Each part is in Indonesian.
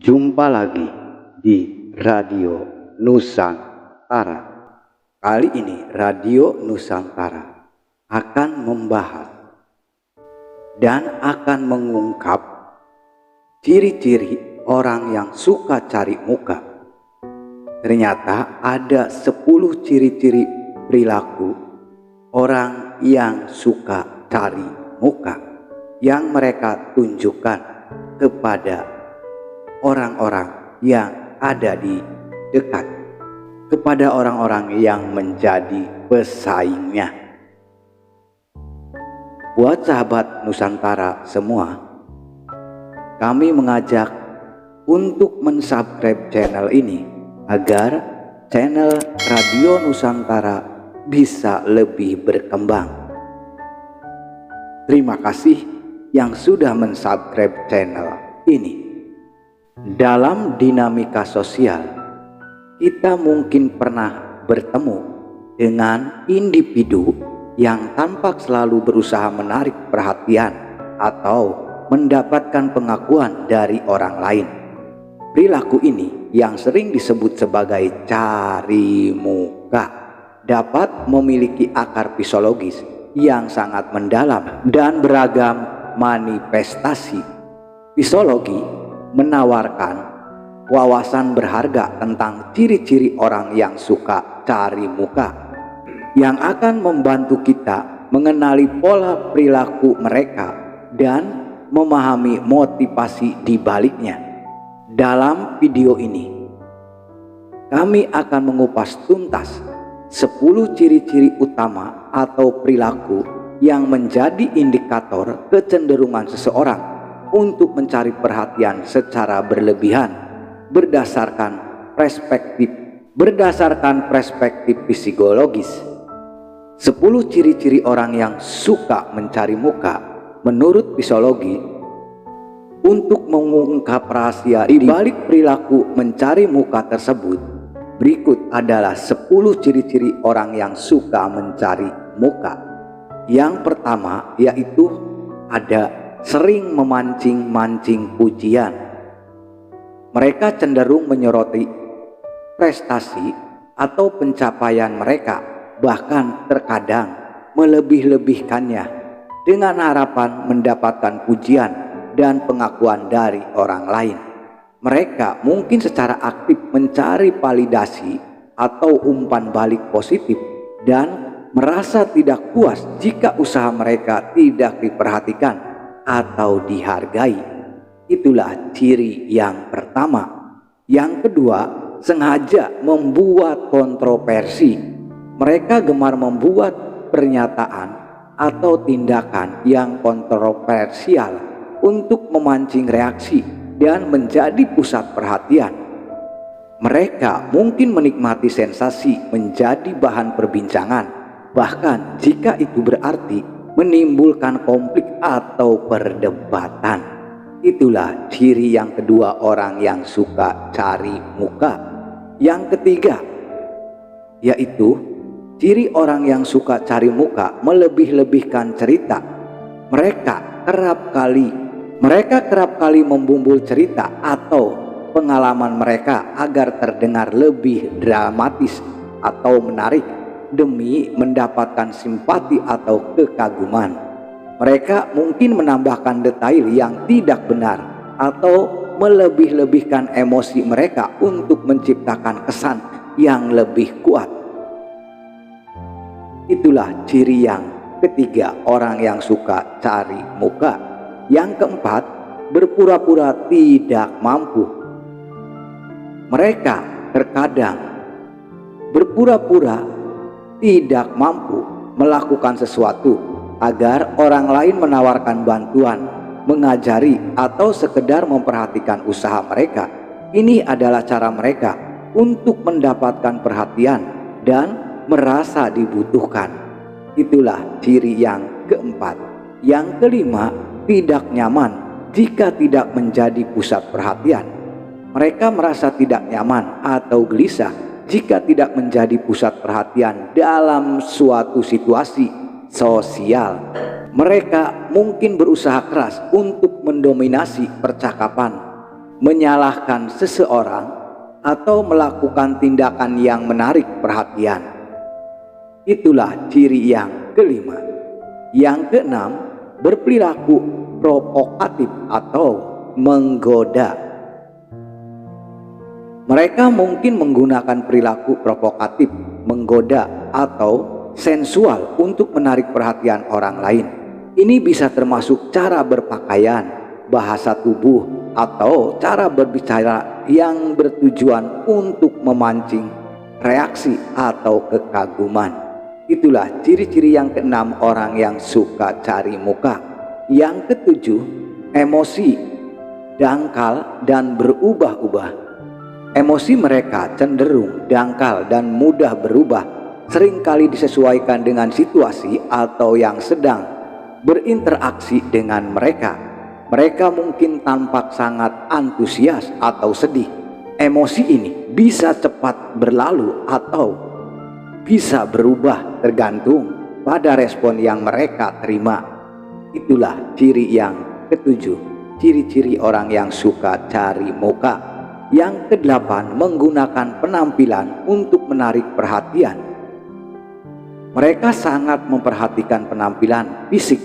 Jumpa lagi di Radio Nusantara. Kali ini Radio Nusantara akan membahas dan akan mengungkap ciri-ciri orang yang suka cari muka. Ternyata ada 10 ciri-ciri perilaku orang yang suka cari muka yang mereka tunjukkan kepada orang-orang yang ada di dekat, kepada orang-orang yang menjadi pesaingnya. Buat sahabat Nusantara semua, kami mengajak untuk mensubscribe channel ini agar channel Radio Nusantara bisa lebih berkembang. Terima kasih yang sudah mensubscribe channel ini. Dalam dinamika sosial, kita mungkin pernah bertemu dengan individu yang tampak selalu berusaha menarik perhatian atau mendapatkan pengakuan dari orang lain. Perilaku ini yang sering disebut sebagai cari muka dapat memiliki akar psikologis yang sangat mendalam dan beragam manifestasi. Psikologi menawarkan wawasan berharga tentang ciri-ciri orang yang suka cari muka yang akan membantu kita mengenali pola perilaku mereka dan memahami motivasi di baliknya. Dalam video ini kami akan mengupas tuntas 10 ciri-ciri utama atau perilaku yang menjadi indikator kecenderungan seseorang untuk mencari perhatian secara berlebihan berdasarkan perspektif psikologis. 10 ciri-ciri orang yang suka mencari muka menurut psikologi. Untuk mengungkap rahasia di balik perilaku mencari muka tersebut, berikut adalah 10 ciri-ciri orang yang suka mencari muka. Yang pertama yaitu ada sering memancing-mancing pujian. Mereka cenderung menyoroti prestasi atau pencapaian mereka, bahkan terkadang melebih-lebihkannya dengan harapan mendapatkan pujian dan pengakuan dari orang lain. Mereka mungkin secara aktif mencari validasi atau umpan balik positif dan merasa tidak puas jika usaha mereka tidak diperhatikan atau dihargai. Itulah ciri yang pertama. Yang kedua, sengaja membuat kontroversi. Mereka gemar membuat pernyataan atau tindakan yang kontroversial untuk memancing reaksi dan menjadi pusat perhatian. Mereka mungkin menikmati sensasi menjadi bahan perbincangan, bahkan jika itu berarti menimbulkan konflik atau perdebatan. Itulah ciri yang kedua orang yang suka cari muka. Yang ketiga yaitu ciri orang yang suka cari muka melebih-lebihkan cerita. Mereka kerap kali membumbul cerita atau pengalaman mereka agar terdengar lebih dramatis atau menarik demi mendapatkan simpati atau kekaguman. Mereka mungkin menambahkan detail yang tidak benar atau melebih-lebihkan emosi mereka untuk menciptakan kesan yang lebih kuat. Itulah ciri yang ketiga orang yang suka cari muka. Yang keempat, berpura-pura tidak mampu. Mereka terkadang berpura-pura tidak mampu melakukan sesuatu agar orang lain menawarkan bantuan, mengajari, atau sekedar memperhatikan usaha mereka. Ini adalah cara mereka untuk mendapatkan perhatian dan merasa dibutuhkan. Itulah ciri yang keempat. Yang kelima, tidak nyaman jika tidak menjadi pusat perhatian. Mereka merasa tidak nyaman atau gelisah jika tidak menjadi pusat perhatian dalam suatu situasi sosial. Mereka mungkin berusaha keras untuk mendominasi percakapan menyalahkan seseorang, atau melakukan tindakan yang menarik perhatian. Itulah ciri yang kelima. Yang keenam, berperilaku provokatif atau menggoda. Mereka mungkin menggunakan perilaku provokatif, menggoda, atau sensual untuk menarik perhatian orang lain. Ini bisa termasuk cara berpakaian, bahasa tubuh, atau cara berbicara yang bertujuan untuk memancing reaksi atau kekaguman. Itulah ciri-ciri yang keenam orang yang suka cari muka. Yang ketujuh, emosi, dangkal, dan berubah-ubah. Emosi mereka cenderung dangkal dan mudah berubah, seringkali disesuaikan dengan situasi atau yang sedang berinteraksi dengan mereka. Mereka mungkin tampak sangat antusias atau sedih. Emosi ini bisa cepat berlalu atau bisa berubah tergantung pada respon yang mereka terima. Itulah ciri yang ketujuh, ciri-ciri orang yang suka cari muka. Yang kedelapan, menggunakan penampilan untuk menarik perhatian. Mereka sangat memperhatikan penampilan fisik.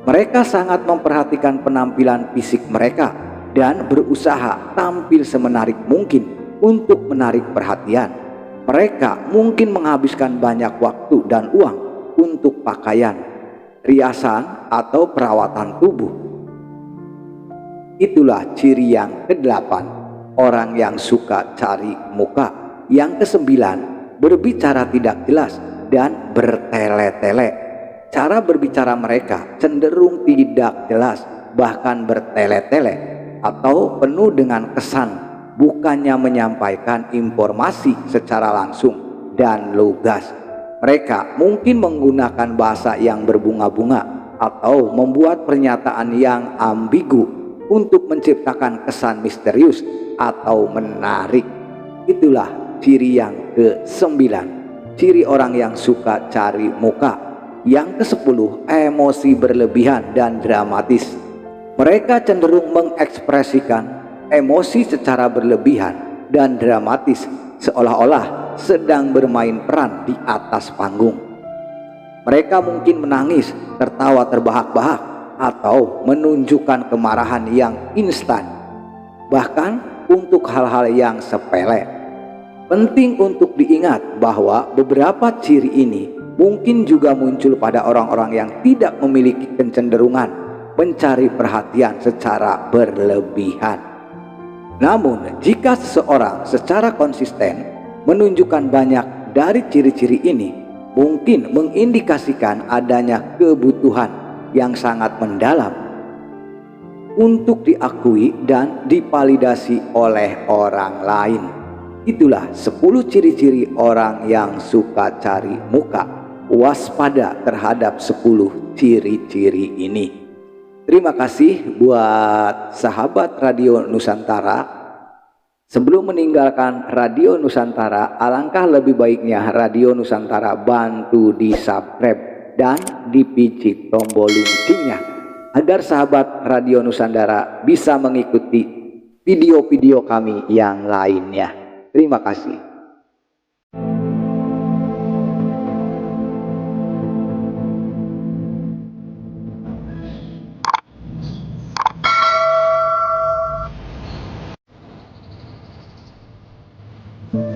Mereka sangat memperhatikan penampilan fisik mereka dan berusaha tampil semenarik mungkin untuk menarik perhatian. Mereka mungkin menghabiskan banyak waktu dan uang untuk pakaian, riasan, atau perawatan tubuh. Itulah ciri yang kedelapan, orang yang suka cari muka. Yang kesembilan, berbicara tidak jelas dan bertele-tele. Cara berbicara mereka cenderung tidak jelas, bahkan bertele-tele, atau penuh dengan kesan, bukannya menyampaikan informasi secara langsung dan lugas. Mereka mungkin menggunakan bahasa yang berbunga-bunga atau membuat pernyataan yang ambigu untuk menciptakan kesan misterius atau menarik. Itulah ciri yang ke-9, ciri orang yang suka cari muka. Yang ke-10, emosi berlebihan dan dramatis. Mereka cenderung mengekspresikan emosi secara berlebihan dan dramatis, seolah-olah sedang bermain peran di atas panggung. Mereka mungkin menangis, tertawa terbahak-bahak, atau menunjukkan kemarahan yang instan, bahkan untuk hal-hal yang sepele. Penting untuk diingat bahwa beberapa ciri ini mungkin juga muncul pada orang-orang yang tidak memiliki kecenderungan mencari perhatian secara berlebihan. Namun, jika seseorang secara konsisten menunjukkan banyak dari ciri-ciri ini, mungkin mengindikasikan adanya kebutuhan yang sangat mendalam untuk diakui dan divalidasi oleh orang lain. Itulah 10 ciri-ciri orang yang suka cari muka. Waspada terhadap 10 ciri-ciri ini. Terima kasih buat sahabat Radio Nusantara. Sebelum meninggalkan Radio Nusantara, alangkah lebih baiknya Radio Nusantara bantu di subscribe dan dipicit tombol loncengnya agar sahabat Radio Nusantara bisa mengikuti video-video kami yang lainnya. Terima kasih.